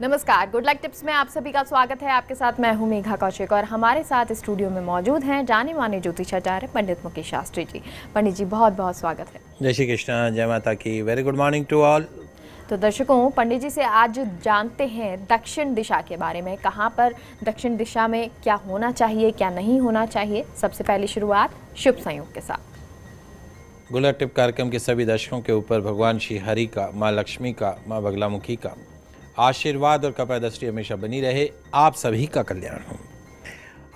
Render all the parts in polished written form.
नमस्कार, good luck tips में आप सभी का स्वागत है। आपके साथ मैं हूं मेघा कौशिक और हमारे साथ स्टूडियो में मौजूद हैं जाने माने ज्योतिषाचार्य पंडित मुकेश शास्त्री जी। पंडित जी बहुत बहुत स्वागत है। जय श्री कृष्ण, जय माता की। Very good morning to all. तो दर्शकों, पंडित जी से आज जानते हैं दक्षिण दिशा के बारे में। कहाँ पर दक्षिण दिशा में क्या होना चाहिए, क्या नहीं होना चाहिए। सबसे पहली शुरुआत शुभ संयोग के साथ। गुड लक टिप कार्यक्रम के सभी दर्शकों के ऊपर भगवान श्री हरि का, माँ लक्ष्मी का, माँ बगलामुखी का आशीर्वाद और कृपा दृष्टि हमेशा बनी रहे। आप सभी का कल्याण हो।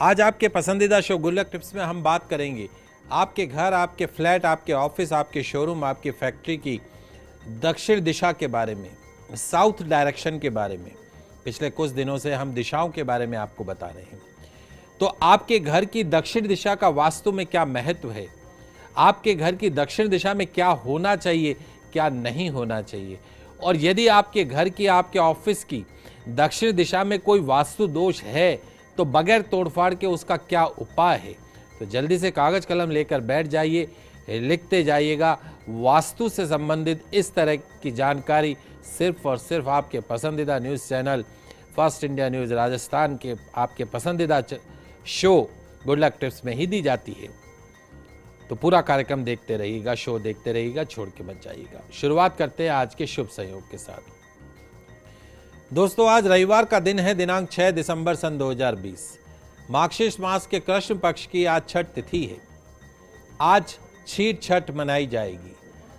आज आपके पसंदीदा शो गुड लक टिप्स में हम बात करेंगे आपके घर, आपके फ्लैट, आपके ऑफिस, आपके शोरूम, आपकी फैक्ट्री की दक्षिण दिशा के बारे में, साउथ डायरेक्शन के बारे में। पिछले कुछ दिनों से हम दिशाओं के बारे में आपको बता रहे हैं। तो आपके घर की दक्षिण दिशा का वास्तु में क्या महत्व है, आपके घर की दक्षिण दिशा में क्या होना चाहिए, क्या नहीं होना चाहिए, और यदि आपके घर की, आपके ऑफिस की दक्षिण दिशा में कोई वास्तु दोष है तो बगैर तोड़फाड़ के उसका क्या उपाय है। तो जल्दी से कागज कलम लेकर बैठ जाइए, लिखते जाइएगा। वास्तु से संबंधित इस तरह की जानकारी सिर्फ और सिर्फ आपके पसंदीदा news channel first India news Rajasthan के आपके पसंदीदा शो गुड लक टिप्स में ही दी जाती है। तो पूरा कार्यक्रम देखते रहिएगा, शो देखते रहिएगा, छोड़ के मत जाइएगा। शुरुआत करते हैं आज के शुभ संयोग के साथ। दोस्तों, आज रविवार का दिन है, दिनांक 6 दिसंबर सन 2020। मार्गशीर्ष मास के कृष्ण पक्ष की आज छठ तिथि है। आज छीट छठ मनाई जाएगी।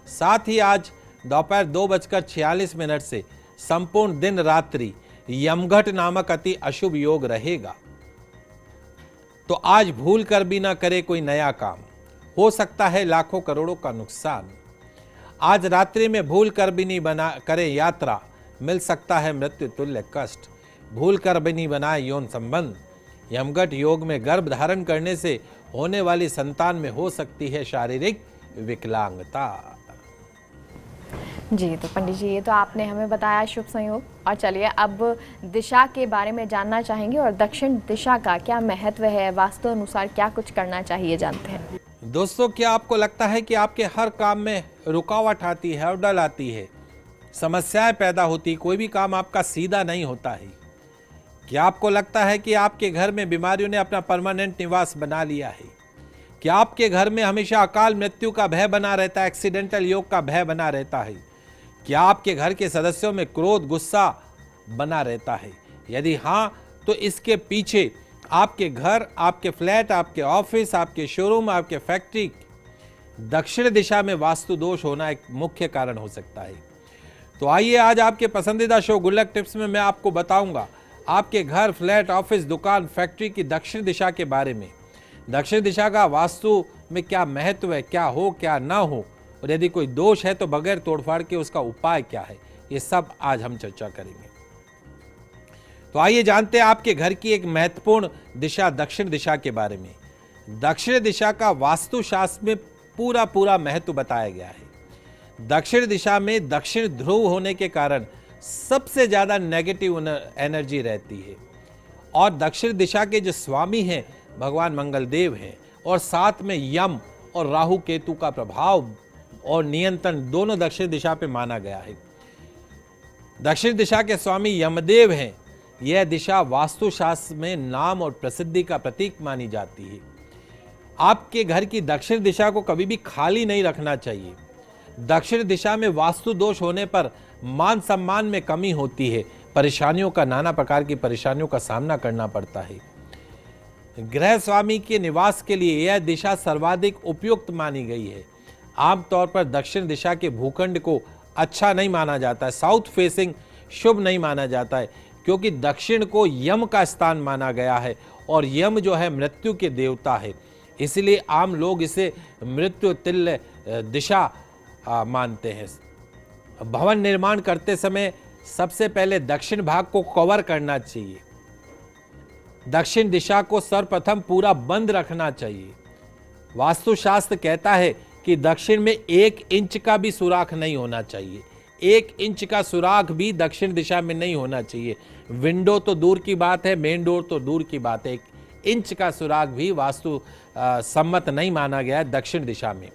साथ ही आज दोपहर 2:46 से संपूर्ण दिन रात्रि यमघट नामक अति अशुभ योग रहेगा। तो आज भूल कर भी ना करे कोई नया काम, हो सकता है लाखों करोड़ों का नुकसान। आज रात्रि में भूल कर भी नहीं बना करे यात्रा, मिल सकता है मृत्यु तुल्य कष्ट। भूल कर भी नहीं बनाए यौन संबंध। यमघट योग में गर्भ धारण करने से होने वाली संतान में हो सकती है शारीरिक विकलांगता। जी, तो पंडित जी ये तो आपने हमें बताया शुभ संयोग, और चलिए अब दिशा के बारे में जानना चाहेंगे और दक्षिण दिशा का क्या महत्व है, वास्तु अनुसार क्या कुछ करना चाहिए, जानते हैं। दोस्तों, क्या आपको लगता है कि आपके हर काम में रुकावट आती है, अड़चन आती है, समस्याएं पैदा होती, कोई भी काम आपका सीधा नहीं होता है? क्या आपको लगता है कि आपके घर में बीमारियों ने अपना परमानेंट निवास बना लिया है? क्या आपके घर में हमेशा अकाल मृत्यु का भय बना रहता है, एक्सीडेंटल योग का भय बना रहता है? क्या आपके घर के सदस्यों में क्रोध, गुस्सा बना रहता है? यदि हाँ, तो इसके पीछे आपके घर, आपके फ्लैट, आपके ऑफिस, आपके शोरूम, आपके फैक्ट्री दक्षिण दिशा में वास्तु दोष होना एक मुख्य कारण हो सकता है। तो आइए आज आपके पसंदीदा शो गुड लक टिप्स में मैं आपको बताऊंगा आपके घर, फ्लैट, ऑफिस, दुकान, फैक्ट्री की दक्षिण दिशा के बारे में। दक्षिण दिशा का वास्तु में क्या महत्व है, क्या हो क्या ना हो, और यदि कोई दोष है तो बगैर तोड़फाड़ के उसका उपाय क्या है, ये सब आज हम चर्चा करेंगे। तो आइए जानते हैं आपके घर की एक महत्वपूर्ण दिशा दक्षिण दिशा के बारे में। दक्षिण दिशा का वास्तुशास्त्र में पूरा महत्व बताया गया है। दक्षिण दिशा में दक्षिण ध्रुव होने के कारण सबसे ज्यादा नेगेटिव एनर्जी रहती है, और दक्षिण दिशा के जो स्वामी हैं भगवान मंगल देव हैं, और साथ में यम और राहु केतु का प्रभाव और नियंत्रण दोनों दक्षिण दिशा पे माना गया है। दक्षिण दिशा के स्वामी यमदेव हैं। यह दिशा वास्तुशास्त्र में नाम और प्रसिद्धि का प्रतीक मानी जाती है। आपके घर की दक्षिण दिशा को कभी भी खाली नहीं रखना चाहिए। दक्षिण दिशा में वास्तु दोष होने पर मान सम्मान में कमी होती है, परेशानियों का, नाना प्रकार की परेशानियों का सामना करना पड़ता है। गृह स्वामी के निवास के लिए यह दिशा सर्वाधिक उपयुक्त मानी गई है। आमतौर पर दक्षिण दिशा के भूखंड को अच्छा नहीं माना जाता है, साउथ फेसिंग शुभ नहीं माना जाता है, क्योंकि दक्षिण को यम का स्थान माना गया है, और यम जो है मृत्यु के देवता है। इसलिए आम लोग इसे मृत्यु तुल्य दिशा मानते हैं। भवन निर्माण करते समय सबसे पहले दक्षिण भाग को कवर करना चाहिए। दक्षिण दिशा को सर्वप्रथम पूरा बंद रखना चाहिए। वास्तुशास्त्र कहता है कि दक्षिण में 1 इंच का भी सुराख नहीं होना चाहिए। 1 इंच का सुराख भी दक्षिण दिशा में नहीं होना चाहिए। विंडो तो दूर की बात है, मेन डोर तो दूर की बात है, 1 इंच का सुराख भी वास्तु सम्मत नहीं माना गया है दक्षिण दिशा में।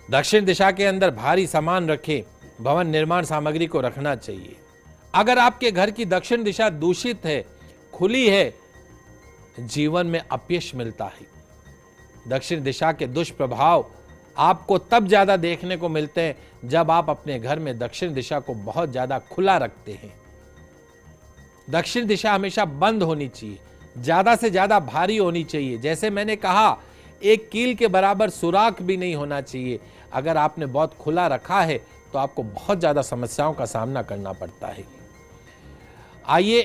दक्षिण दिशा के अंदर भारी सामान रखें, भवन निर्माण सामग्री को रखना चाहिए। अगर आपके घर की दक्षिण दिशा दूषित है, खुली है, जीवन में अपयश मिलता है। दक्षिण दिशा के दुष्प्रभाव आपको तब ज्यादा देखने को मिलते हैं जब आप अपने घर में दक्षिण दिशा को बहुत ज्यादा खुला रखते हैं। दक्षिण दिशा हमेशा बंद होनी चाहिए, ज्यादा से ज्यादा भारी होनी चाहिए। जैसे मैंने कहा, एक कील के बराबर सुराख भी नहीं होना चाहिए। अगर आपने बहुत खुला रखा है तो आपको बहुत ज्यादा समस्याओं का सामना करना पड़ता है। आइए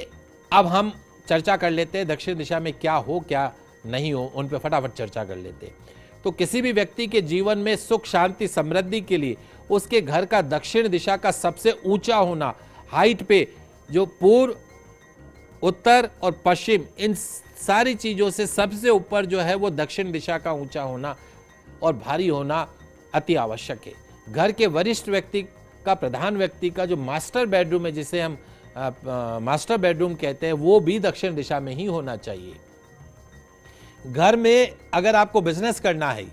अब हम चर्चा कर लेते हैं दक्षिण दिशा में क्या हो क्या नहीं हो, उन पे फटाफट चर्चा कर लेते हैं। तो किसी भी व्यक्ति के जीवन में सुख शांति समृद्धि के लिए उसके घर का दक्षिण दिशा का सबसे ऊंचा होना, हाइट पे जो पूर्व, उत्तर और पश्चिम, इन सारी चीजों से सबसे ऊपर जो है वो दक्षिण दिशा का ऊंचा होना और भारी होना अति आवश्यक है। घर के वरिष्ठ व्यक्ति का, प्रधान व्यक्ति का जो मास्टर बेडरूम है, जिसे हम मास्टर बेडरूम कहते हैं, वो भी दक्षिण दिशा में ही होना चाहिए। घर में अगर आपको बिजनेस करना है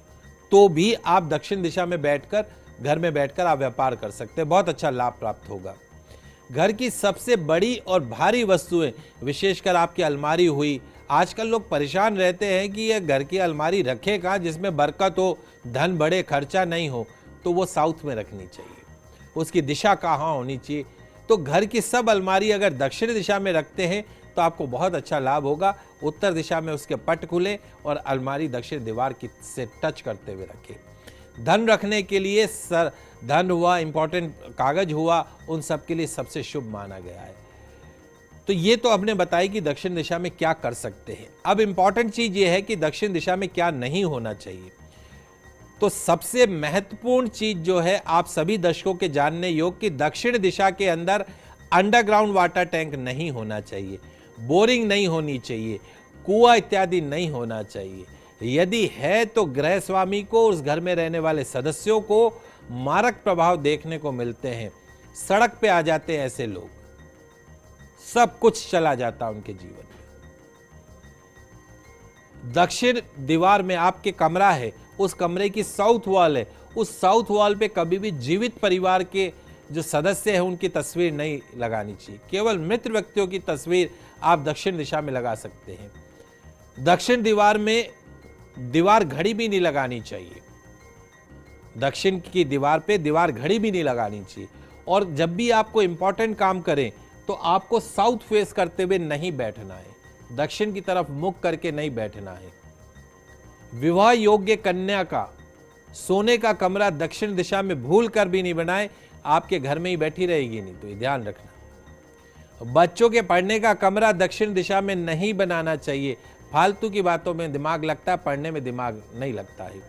तो भी आप दक्षिण दिशा में बैठकर, घर में बैठकर आप व्यापार कर सकते हैं, बहुत अच्छा लाभ प्राप्त होगा। घर की सबसे बड़ी और भारी वस्तुएं, विशेषकर आपकी अलमारी हुई, आजकल लोग परेशान रहते हैं कि ये घर की अलमारी रखे कहाँ जिसमें बरकत हो, धन बढ़े, खर्चा नहीं हो, तो वो साउथ में रखनी चाहिए। उसकी दिशा कहाँ होनी चाहिए? तो घर की सब अलमारी अगर दक्षिण दिशा में रखते हैं तो आपको बहुत अच्छा लाभ होगा। उत्तर दिशा में उसके पट खुले और अलमारी दक्षिण दीवार की से टच करते हुए रखें। धन रखने के लिए धन हुआ, इंपॉर्टेंट कागज हुआ, उन सब के लिए सबसे शुभ माना गया है। तो ये तो हमने बताई कि दक्षिण दिशा में क्या कर सकते हैं। अब इंपॉर्टेंट चीज ये है कि दक्षिण दिशा में क्या नहीं होना चाहिए। तो सबसे महत्वपूर्ण चीज जो है, आप सभी दर्शकों के जानने योग्य, कि दक्षिण दिशा के अंदर अंडरग्राउंड वाटर टैंक नहीं होना चाहिए, बोरिंग नहीं होनी चाहिए, कुआं इत्यादि नहीं होना चाहिए। यदि है तो गृह स्वामी को, उस घर में रहने वाले सदस्यों को मारक प्रभाव देखने को मिलते हैं। सड़क पे आ जाते हैं ऐसे लोग, सब कुछ चला जाता उनके जीवन में। दक्षिण दीवार में आपके कमरा है, उस कमरे की साउथ वॉल है, उस साउथ वॉल पे कभी भी जीवित परिवार के जो सदस्य हैं उनकी तस्वीर नहीं लगानी चाहिए। केवल मृत व्यक्तियों की तस्वीर आप दक्षिण दिशा में लगा सकते हैं। दक्षिण दीवार में दीवार घड़ी भी नहीं लगानी चाहिए। दक्षिण की दीवार पे दीवार घड़ी भी नहीं लगानी चाहिए। और जब भी आपको इंपॉर्टेंट काम करें तो आपको साउथ फेस करते हुए नहीं बैठना है, दक्षिण की तरफ मुख करके नहीं बैठना है। विवाह योग्य कन्या का सोने का कमरा दक्षिण दिशा में भूल कर भी नहीं बनाए, आपके घर में ही बैठी रहेगी नहीं, तो ये ध्यान रखना। बच्चों के पढ़ने का कमरा दक्षिण दिशा में नहीं बनाना चाहिए। फालतू की बातों में दिमाग लगता है, पढ़ने में दिमाग नहीं लगता है।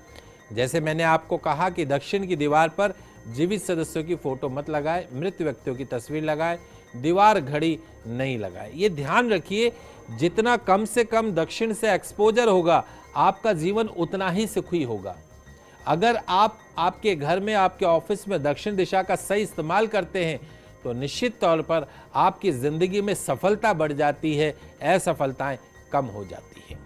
जैसे मैंने आपको कहा कि दक्षिण की दीवार पर जीवित सदस्यों की फोटो मत लगाए, मृत व्यक्तियों की तस्वीर लगाए, दीवार घड़ी नहीं लगाए। ये ध्यान रखिए, जितना कम से कम दक्षिण से एक्सपोजर होगा आपका जीवन उतना ही सुखी होगा। अगर आप आपके घर में, आपके ऑफिस में दक्षिण दिशा का सही इस्तेमाल करते हैं तो निश्चित तौर पर आपकी जिंदगी में सफलता बढ़ जाती है, असफलताएं कम हो जाती है।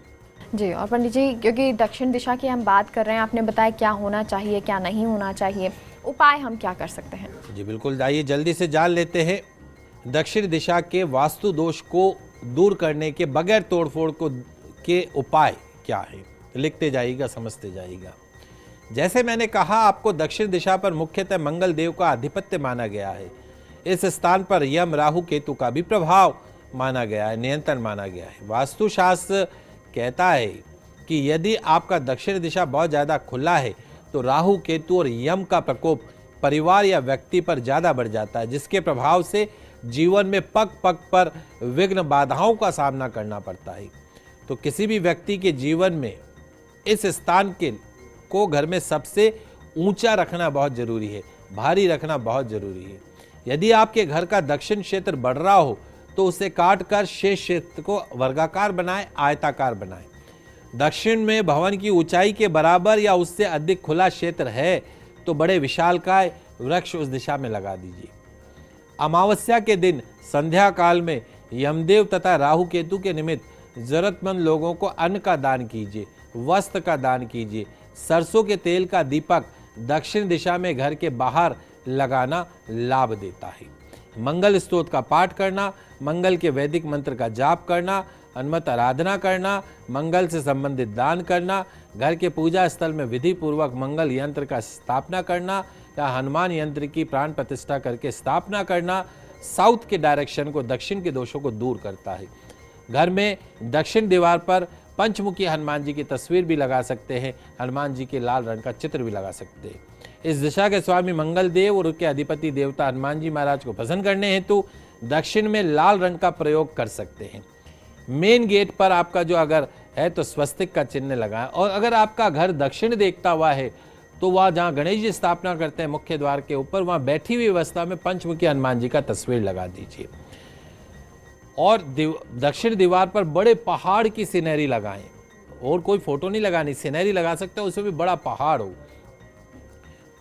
जी, और पंडित जी, क्योंकि दक्षिण दिशा की हम बात कर रहे हैं, आपने बताया क्या होना चाहिए क्या नहीं होना चाहिए, उपाय हम क्या कर सकते हैं? जी बिल्कुल, आइए जल्दी से जान लेते हैं दक्षिण दिशा के वास्तु दोष को दूर करने के, बगैर तोड़फोड़ को के उपाय क्या है। लिखते जाइएगा, समझते जाइएगा। जैसे मैंने कहा, आपको दक्षिण दिशा पर मुख्यतः मंगल देव का आधिपत्य माना गया है। इस स्थान पर यम, राहु, केतु का भी प्रभाव माना गया है, नियंत्रण माना गया है। वास्तुशास्त्र कहता है कि यदि आपका दक्षिण दिशा बहुत ज़्यादा खुला है तो राहु, केतु और यम का प्रकोप परिवार या व्यक्ति पर ज़्यादा बढ़ जाता है, जिसके प्रभाव से जीवन में पग पग पर विघ्न बाधाओं का सामना करना पड़ता है। तो किसी भी व्यक्ति के जीवन में इस स्थान को घर में सबसे ऊंचा रखना बहुत जरूरी है, भारी रखना बहुत जरूरी है। यदि आपके घर का दक्षिण क्षेत्र बढ़ रहा हो तो उसे काट कर शेष क्षेत्र को वर्गाकार बनाएं, आयताकार बनाएं। दक्षिण में भवन की ऊंचाई के बराबर या उससे अधिक खुला क्षेत्र है तो बड़े विशालकाय वृक्ष उस दिशा में लगा दीजिए। अमावस्या के दिन संध्या काल में यमदेव तथा राहु केतु के निमित्त जरूरतमंद लोगों को अन्न का दान कीजिए, वस्त्र का दान कीजिए। सरसों के तेल का दीपक दक्षिण दिशा में घर के बाहर लगाना लाभ देता है। मंगल स्तोत्र का पाठ करना, मंगल के वैदिक मंत्र का जाप करना, हनुमत आराधना करना, मंगल से संबंधित दान करना, घर के पूजा स्थल में विधि पूर्वक मंगल यंत्र का स्थापना करना या हनुमान यंत्र की प्राण प्रतिष्ठा करके स्थापना करना साउथ के डायरेक्शन को, दक्षिण के दोषों को दूर करता है। घर में दक्षिण दीवार पर पंचमुखी हनुमान जी की तस्वीर भी लगा सकते हैं, हनुमान जी के लाल रंग का चित्र भी लगा सकते हैं। इस दिशा के स्वामी मंगल देव और उसके अधिपति देवता हनुमान जी महाराज को प्रसन्न करने हेतु दक्षिण में लाल रंग का प्रयोग कर सकते हैं। मेन गेट पर आपका जो अगर है तो स्वस्तिक का चिन्ह लगाएं, और अगर आपका घर दक्षिण देखता हुआ है तो वहाँ जहाँ गणेश जी स्थापना करते हैं मुख्य द्वार के ऊपर, वहाँ बैठी हुई अवस्था में पंचमुखी हनुमान जी का तस्वीर लगा दीजिए। और दक्षिण दीवार पर बड़े पहाड़ की सिनेरी लगाएं, और कोई फोटो नहीं लगानी, सिनेरी लगा सकते हो, उसमें भी बड़ा पहाड़ हो।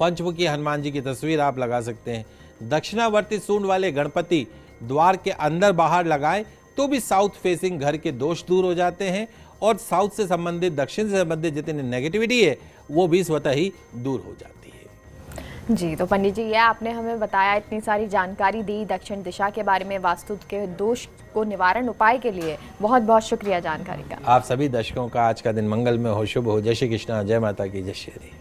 पंचमुखी हनुमान जी की तस्वीर आप लगा सकते हैं। दक्षिणावर्ती सूंड वाले गणपति द्वार के अंदर बाहर लगाएं तो भी साउथ फेसिंग घर के दोष दूर हो जाते हैं, और साउथ से संबंधित, दक्षिण से संबंधित जितनी नेगेटिविटी है वो भी स्वतः ही दूर हो जाती है। जी, तो पंडित जी ये आपने हमें बताया, इतनी सारी जानकारी दी दक्षिण दिशा के बारे में, वास्तु के दोष को निवारण उपाय के लिए बहुत बहुत शुक्रिया जानकारी का। आप सभी दर्शकों का आज का दिन मंगल में हो, शुभ हो। जय श्री कृष्णा, जय माता की, जय श्री हरि।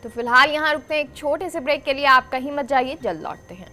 तो फिलहाल यहाँ रुकते हैं एक छोटे से ब्रेक के लिए, आप कहीं मत जाइए, जल्द लौटते हैं।